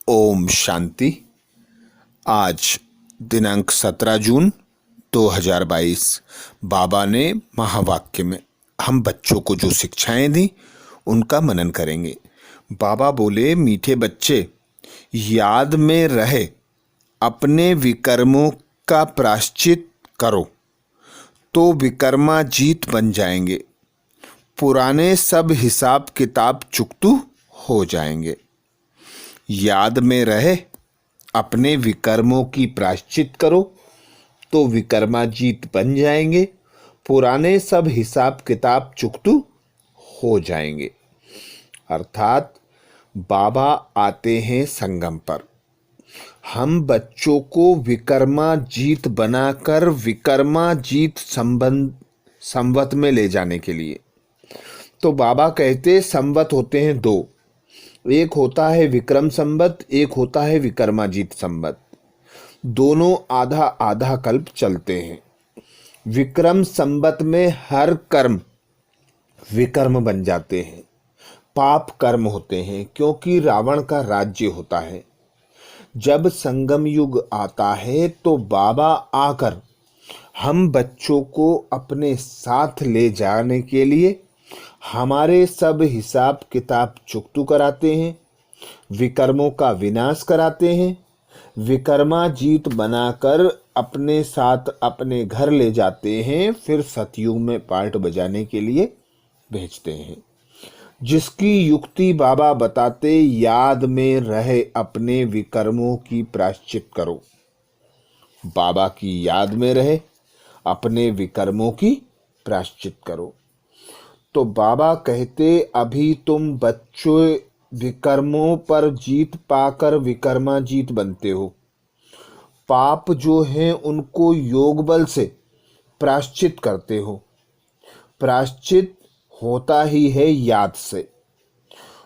ओम शांति। आज दिनांक 17 जून 2022 बाबा ने महावाक्य में हम बच्चों को जो शिक्षाएं दी उनका मनन करेंगे। बाबा बोले, मीठे बच्चे, याद में रहे अपने विकर्मों का प्रायश्चित करो तो विकर्मा जीत बन जाएंगे, पुराने सब हिसाब किताब चुकतू हो जाएंगे। याद में रहे अपने विकर्मों की प्रायश्चित करो तो विकर्मा जीत बन जाएंगे, पुराने सब हिसाब किताब चुकतू हो जाएंगे। अर्थात बाबा आते हैं संगम पर हम बच्चों को विकर्मा जीत बनाकर विकर्मा जीत संवत में ले जाने के लिए। तो बाबा कहते संवत होते हैं दो, एक होता है विक्रम संवत, एक होता है विकर्माजीत संवत। दोनों आधा आधा कल्प चलते हैं। विक्रम संवत में हर कर्म विकर्म बन जाते हैं, पाप कर्म होते हैं, क्योंकि रावण का राज्य होता है। जब संगम युग आता है तो बाबा आकर हम बच्चों को अपने साथ ले जाने के लिए हमारे सब हिसाब किताब चुकतू कराते हैं, विकर्मों का विनाश कराते हैं, विकर्मा जीत बनाकर अपने साथ अपने घर ले जाते हैं, फिर सतयुग में पार्ट बजाने के लिए भेजते हैं। जिसकी युक्ति बाबा बताते, याद में रहे अपने विकर्मों की प्रायश्चित करो। बाबा की याद में रहे अपने विकर्मों की प्रायश्चित करो। तो बाबा कहते, अभी तुम बच्चों विकर्मों पर जीत पाकर विकर्मा जीत बनते हो। पाप जो हैं उनको योग बल से प्रायश्चित करते हो। प्रायश्चित होता ही है याद से।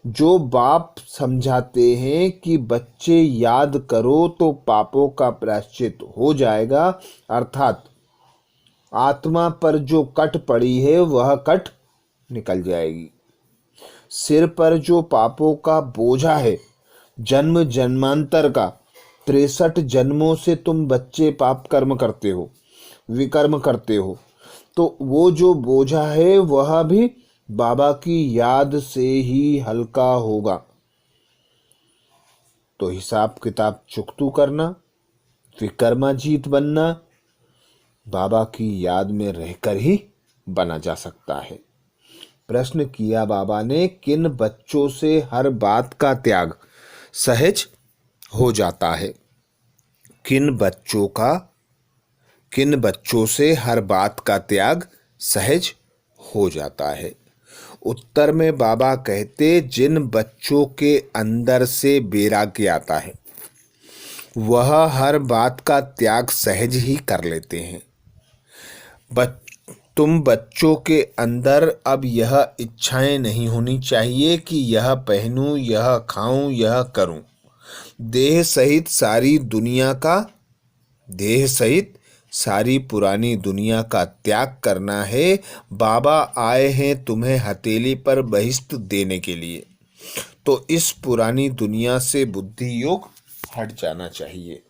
जो बाप समझाते हैं कि बच्चे याद करो तो पापों का प्रायश्चित हो जाएगा, अर्थात आत्मा पर जो कट पड़ी है वह कट निकल जाएगी। सिर पर जो पापों का बोझा है, जन्म जन्मांतर का, 63 जन्मों से तुम बच्चे पाप कर्म करते हो, विकर्म करते हो, तो वो जो बोझा है वह भी बाबा की याद से ही हल्का होगा। तो हिसाब किताब चुकतू करना, विकर्मा जीत बनना बाबा की याद में रहकर ही बना जा सकता है। प्रश्न किया बाबा ने, किन बच्चों से हर बात का त्याग सहज हो जाता है? किन बच्चों से हर बात का त्याग सहज हो जाता है? उत्तर में बाबा कहते, जिन बच्चों के अंदर से वैराग्य आता है वह हर बात का त्याग सहज ही कर लेते हैं। तुम बच्चों के अंदर अब यह इच्छाएं नहीं होनी चाहिए कि यह पहनूं, यह खाऊं, यह करूं। देह सहित सारी पुरानी दुनिया का त्याग करना है। बाबा आए हैं तुम्हें हथेली पर बहिष्ट देने के लिए, तो इस पुरानी दुनिया से बुद्धि योग हट जाना चाहिए।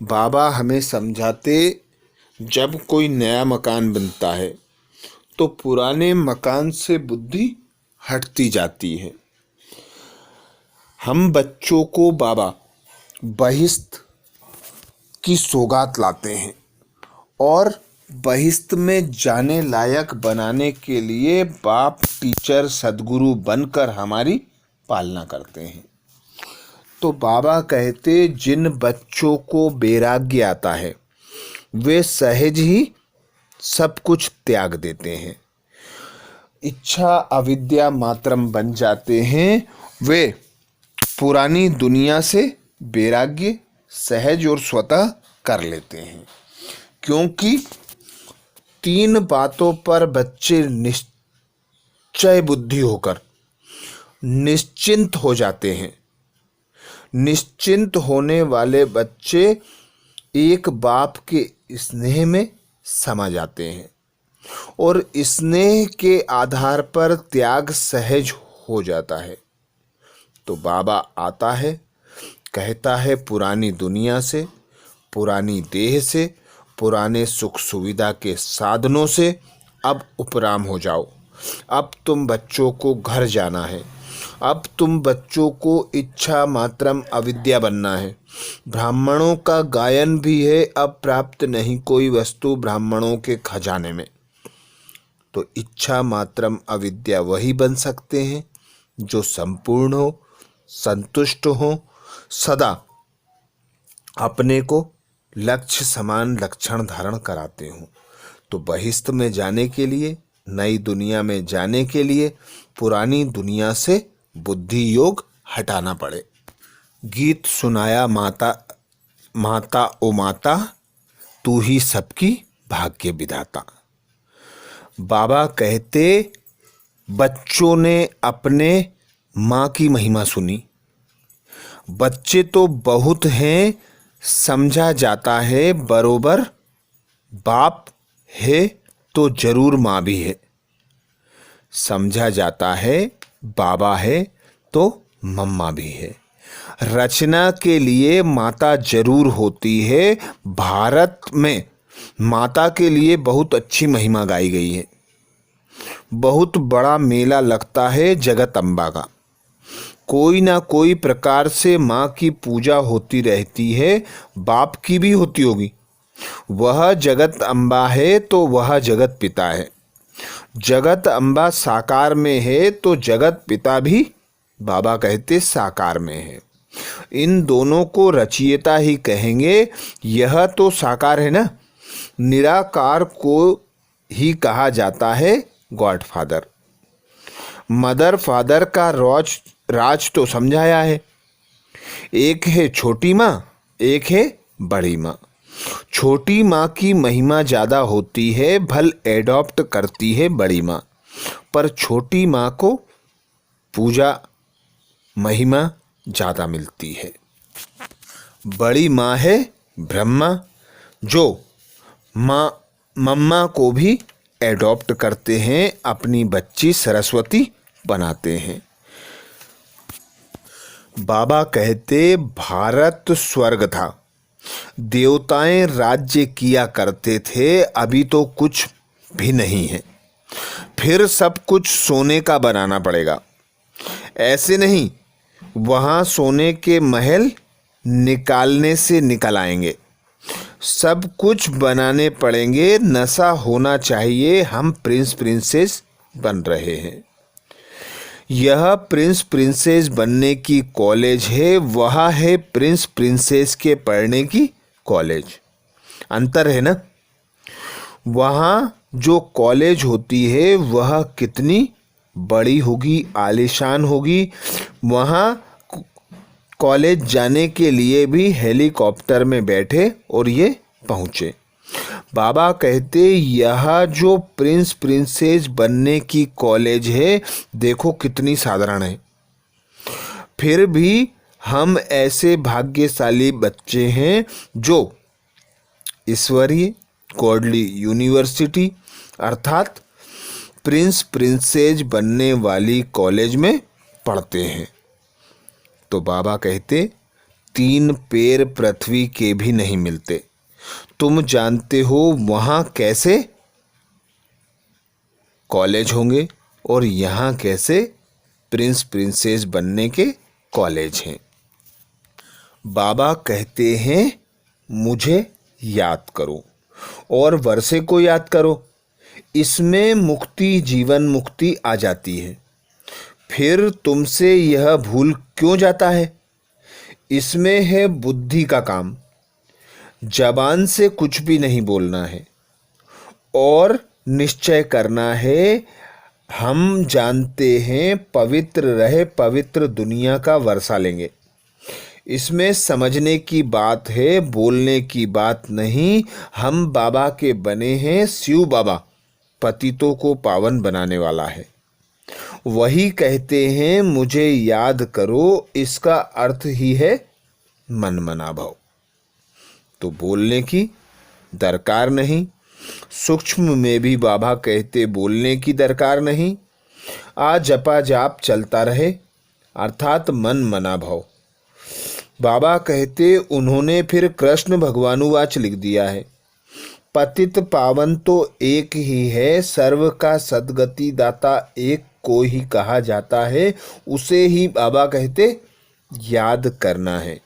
बाबा हमें समझाते, जब कोई नया मकान बनता है तो पुराने मकान से बुद्धि हटती जाती है। हम बच्चों को बाबा बहिश्त की सौगात लाते हैं और बहिश्त में जाने लायक बनाने के लिए बाप टीचर सदगुरु बनकर हमारी पालना करते हैं। तो बाबा कहते, जिन बच्चों को वैराग्य आता है वे सहज ही सब कुछ त्याग देते हैं। इच्छा अविद्या मात्रम बन जाते हैं। वे पुरानी दुनिया से वैराग्य सहज और स्वतः कर लेते हैं, क्योंकि 3 बातों पर बच्चे निश्चय बुद्धि होकर निश्चिंत हो जाते हैं। निश्चिंत होने वाले बच्चे एक बाप के स्नेह में समा जाते हैं और स्नेह के आधार पर त्याग सहज हो जाता है। तो बाबा आता है कहता है पुरानी दुनिया से, पुरानी देह से, पुराने सुख सुविधा के साधनों से अब उपराम हो जाओ। अब तुम बच्चों को घर जाना है। अब तुम बच्चों को इच्छा मात्रम अविद्या बनना है। ब्राह्मणों का गायन भी है, अब प्राप्त नहीं कोई वस्तु ब्राह्मणों के खजाने में। तो इच्छा मात्रम अविद्या वही बन सकते हैं जो संपूर्ण हो, संतुष्ट हो, सदा अपने को लक्ष्य समान लक्षण धारण कराते हों। तो बहिष्ठ में जाने के लिए, नई दुनिया में जाने के लिए पुरानी दुनिया से बुद्धि योग हटाना पड़े। गीत सुनाया माता माता ओ माता, तू ही सबकी भाग्य विधाता। बाबा कहते बच्चों ने अपने माँ की महिमा सुनी। बच्चे तो बहुत हैं, समझा जाता है बरोबर बाप है तो जरूर माँ भी है। समझा जाता है बाबा है तो मम्मा भी है। रचना के लिए माता जरूर होती है। भारत में माता के लिए बहुत अच्छी महिमा गाई गई है। बहुत बड़ा मेला लगता है जगत अम्बा का। कोई ना कोई प्रकार से माँ की पूजा होती रहती है। बाप की भी होती होगी। वह जगत अम्बा है तो वह जगत पिता है। जगत अम्बा साकार में है तो जगत पिता भी बाबा कहते साकार में है। इन दोनों को रचयिता ही कहेंगे। यह तो साकार है ना। निराकार को ही कहा जाता है गॉडफादर। मदर फादर का राज तो समझाया है। एक है छोटी माँ, एक है बड़ी माँ। छोटी माँ की महिमा ज़्यादा होती है, भल एडॉप्ट करती है बड़ी माँ। पर छोटी माँ को पूजा महिमा ज़्यादा मिलती है। बड़ी माँ है ब्रह्मा, जो मम्मा को भी एडॉप्ट करते हैं, अपनी बच्ची सरस्वती बनाते हैं। बाबा कहते भारत स्वर्ग था, देवताएं राज्य किया करते थे, अभी तो कुछ भी नहीं है। फिर सब कुछ सोने का बनाना पड़ेगा। ऐसे नहीं, वहाँ सोने के महल निकालने से निकल आएंगे। सब कुछ बनाने पड़ेंगे। नशा होना चाहिए। हम प्रिंस प्रिंसेस बन रहे हैं। यह प्रिंस प्रिंसेस बनने की कॉलेज है, वह है प्रिंस प्रिंसेस के पढ़ने की कॉलेज। अंतर है ना। वहाँ जो कॉलेज होती है वह कितनी बड़ी होगी, आलीशान होगी। वहाँ कॉलेज जाने के लिए भी हेलीकॉप्टर में बैठे और ये पहुँचे। बाबा कहते यह जो प्रिंस प्रिंसेस बनने की कॉलेज है, देखो कितनी साधारण है। फिर भी हम ऐसे भाग्यशाली बच्चे हैं जो ईश्वरीय गॉडली यूनिवर्सिटी अर्थात प्रिंस प्रिंसेस बनने वाली कॉलेज में पढ़ते हैं। तो बाबा कहते 3 पैर पृथ्वी के भी नहीं मिलते। तुम जानते हो वहाँ कैसे कॉलेज होंगे और यहाँ कैसे प्रिंस प्रिंसेस बनने के कॉलेज हैं। बाबा कहते हैं मुझे याद करो और वर्षे को याद करो। इसमें मुक्ति, जीवन मुक्ति आ जाती है। फिर तुमसे यह भूल क्यों जाता है? इसमें है बुद्धि का काम। जबान से कुछ भी नहीं बोलना है और निश्चय करना है। हम जानते हैं पवित्र रहे, पवित्र दुनिया का वर्षा लेंगे। इसमें समझने की बात है, बोलने की बात नहीं। हम बाबा के बने हैं। शिव बाबा पतितों को पावन बनाने वाला है। वही कहते हैं मुझे याद करो। इसका अर्थ ही है मन मना भाव। तो बोलने की दरकार नहीं। सूक्ष्म में भी बाबा कहते बोलने की दरकार नहीं। आ जपा जाप चलता रहे अर्थात मन मना भाव। बाबा कहते उन्होंने फिर कृष्ण भगवानुवाच लिख दिया है, पतित पावन तो एक ही है, सर्व का सद्गति दाता एक को ही कहा जाता है, उसे ही बाबा कहते याद करना है।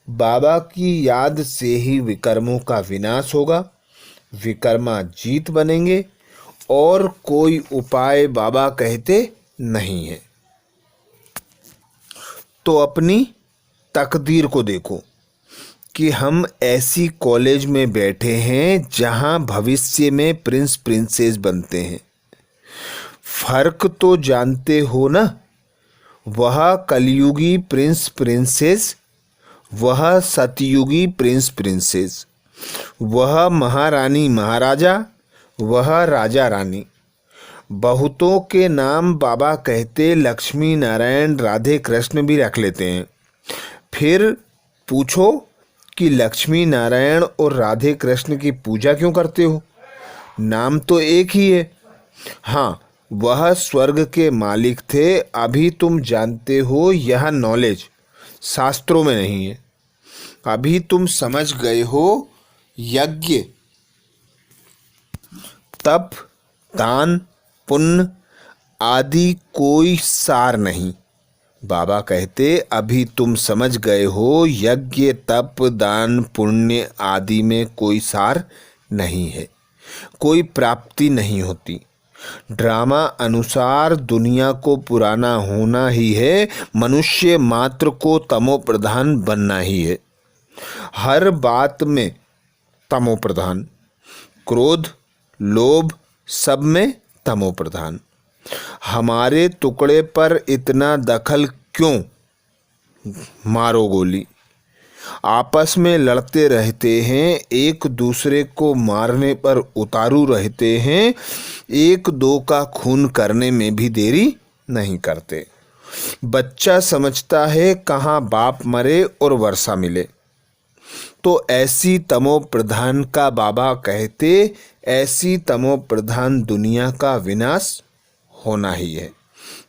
बाबा की याद से ही विकर्मों का विनाश होगा, विकर्मा जीत बनेंगे, और कोई उपाय बाबा कहते नहीं है। तो अपनी तकदीर को देखो कि हम ऐसी कॉलेज में बैठे हैं जहां भविष्य में प्रिंस प्रिंसेस बनते हैं। फर्क तो जानते हो ना, वह कलयुगी प्रिंस प्रिंसेस, वह सतयुगी प्रिंस प्रिंसेस, वह महारानी महाराजा, वह राजा रानी। बहुतों के नाम बाबा कहते लक्ष्मी नारायण राधे कृष्ण भी रख लेते हैं। फिर पूछो कि लक्ष्मी नारायण और राधे कृष्ण की पूजा क्यों करते हो? नाम तो एक ही है। हाँ, वह स्वर्ग के मालिक थे। अभी तुम जानते हो यह नॉलेज शास्त्रों में नहीं है। अभी तुम समझ गए हो यज्ञ, तप, दान, पुण्य आदि कोई सार नहीं। बाबा कहते अभी तुम समझ गए हो यज्ञ, तप, दान, पुण्य आदि में कोई सार नहीं है, कोई प्राप्ति नहीं होती। ड्रामा अनुसार दुनिया को पुराना होना ही है, मनुष्य मात्र को तमो प्रधान बनना ही है। हर बात में तमो प्रधान, क्रोध, लोभ सब में तमो प्रधान। हमारे टुकड़े पर इतना दखल क्यों? मारो गोली। आपस में लड़ते रहते हैं, एक दूसरे को मारने पर उतारू रहते हैं, एक दो का खून करने में भी देरी नहीं करते। बच्चा समझता है कहाँ बाप मरे और वर्षा मिले। तो ऐसी तमो प्रधान का बाबा कहते ऐसी तमो प्रधान दुनिया का विनाश होना ही है।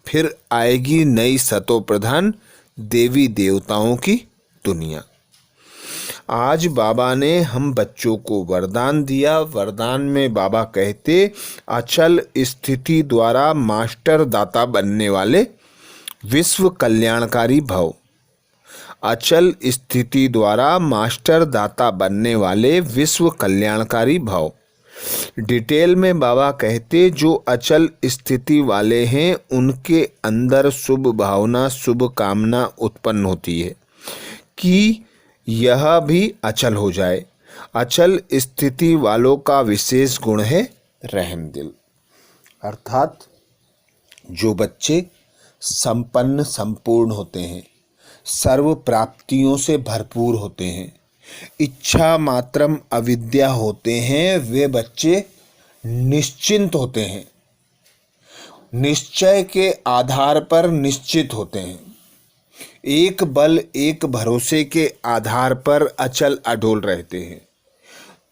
फिर आएगी नई सतो प्रधान देवी देवताओं की दुनिया। आज बाबा ने हम बच्चों को वरदान दिया। वरदान में बाबा कहते अचल स्थिति द्वारा मास्टर दाता बनने वाले विश्व कल्याणकारी भव। अचल स्थिति द्वारा मास्टर दाता बनने वाले विश्व कल्याणकारी भव। डिटेल में बाबा कहते जो अचल स्थिति वाले हैं उनके अंदर शुभ भावना, शुभ कामना उत्पन्न होती है कि यह भी अचल हो जाए। अचल स्थिति वालों का विशेष गुण है रहम दिल। अर्थात जो बच्चे संपन्न संपूर्ण होते हैं, सर्व प्राप्तियों से भरपूर होते हैं, इच्छा मात्रम अविद्या होते हैं, वे बच्चे निश्चिंत होते हैं, निश्चय के आधार पर निश्चित होते हैं, एक बल एक भरोसे के आधार पर अचल अडोल रहते हैं।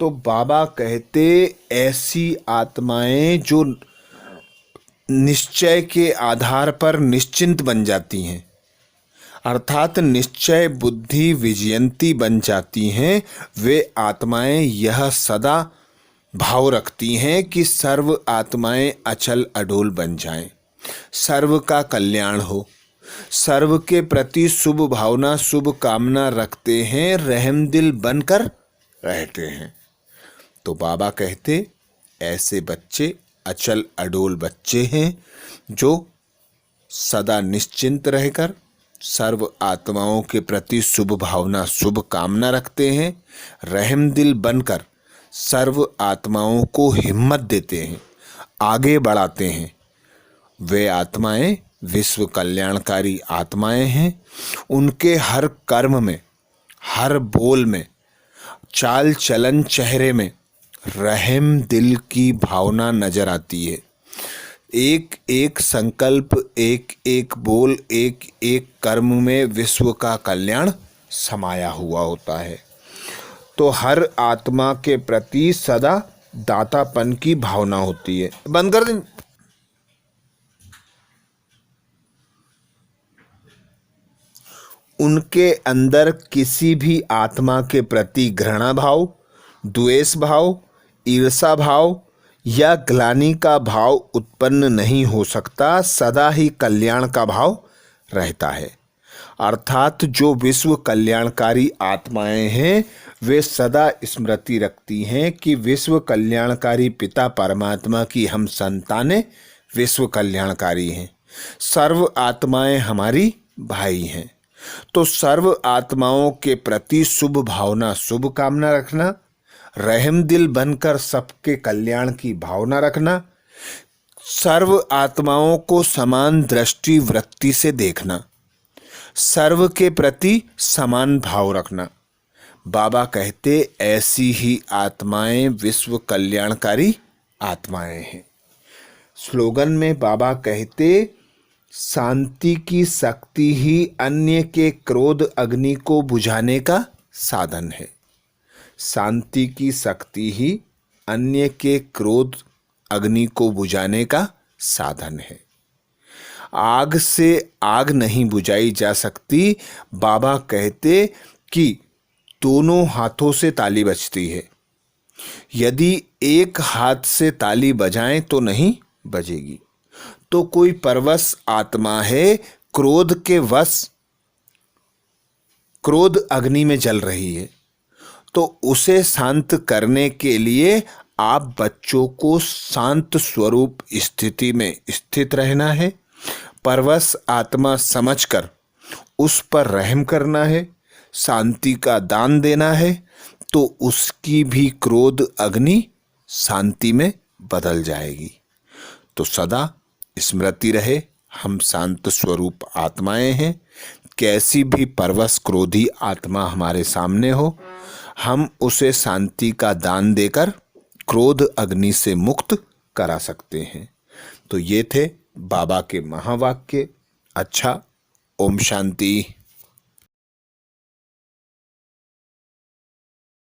तो बाबा कहते ऐसी आत्माएं जो निश्चय के आधार पर निश्चिंत बन जाती हैं, अर्थात निश्चय बुद्धि विजयंती बन जाती हैं, वे आत्माएं यह सदा भाव रखती हैं कि सर्व आत्माएं अचल अडोल बन जाएं, सर्व का कल्याण हो, सर्व के प्रति शुभ भावना शुभ कामना रखते हैं, रहम दिल बनकर रहते हैं। तो बाबा कहते ऐसे बच्चे अचल अडोल बच्चे हैं जो सदा निश्चिंत रहकर सर्व आत्माओं के प्रति शुभ भावना शुभ कामना रखते हैं, रहम दिल बनकर सर्व आत्माओं को हिम्मत देते हैं, आगे बढ़ाते हैं। वे आत्माएं विश्व कल्याणकारी आत्माएं हैं। उनके हर कर्म में, हर बोल में, चाल चलन चेहरे में रहम दिल की भावना नजर आती है। एक एक संकल्प, एक एक बोल, एक एक कर्म में विश्व का कल्याण समाया हुआ होता है। तो हर आत्मा के प्रति सदा दातापन की भावना होती है। बंद कर दें। उनके अंदर किसी भी आत्मा के प्रति घृणा भाव, द्वेष भाव, ईर्षा भाव या ग्लानि का भाव उत्पन्न नहीं हो सकता। सदा ही कल्याण का भाव रहता है। अर्थात जो विश्व कल्याणकारी आत्माएं हैं वे सदा स्मृति रखती हैं कि विश्व कल्याणकारी पिता परमात्मा की हम संतानें विश्व कल्याणकारी हैं। सर्व आत्माएं हमारी भाई हैं। तो सर्व आत्माओं के प्रति शुभ भावना, शुभ कामना रखना, रहम दिल बनकर सबके कल्याण की भावना रखना, सर्व आत्माओं को समान दृष्टि वृत्ति से देखना, सर्व के प्रति समान भाव रखना। बाबा कहते ऐसी ही आत्माएं विश्व कल्याणकारी आत्माएं हैं। स्लोगन में बाबा कहते शांति की शक्ति ही अन्य के क्रोध अग्नि को बुझाने का साधन है। शांति की शक्ति ही अन्य के क्रोध अग्नि को बुझाने का साधन है। आग से आग नहीं बुझाई जा सकती। बाबा कहते कि दोनों हाथों से ताली बजती है। यदि एक हाथ से ताली बजाएं तो नहीं बजेगी। तो कोई परवश आत्मा है, क्रोध के वश क्रोध अग्नि में जल रही है, तो उसे शांत करने के लिए आप बच्चों को शांत स्वरूप स्थिति में स्थित रहना है। परवश आत्मा समझकर उस पर रहम करना है, शांति का दान देना है, तो उसकी भी क्रोध अग्नि शांति में बदल जाएगी। तो सदा स्मृति रहे हम शांत स्वरूप आत्माएं हैं। कैसी भी परवश क्रोधी आत्मा हमारे सामने हो, हम उसे शांति का दान देकर क्रोध अग्नि से मुक्त करा सकते हैं। तो ये थे बाबा के महावाक्य। अच्छा, ओम शांति।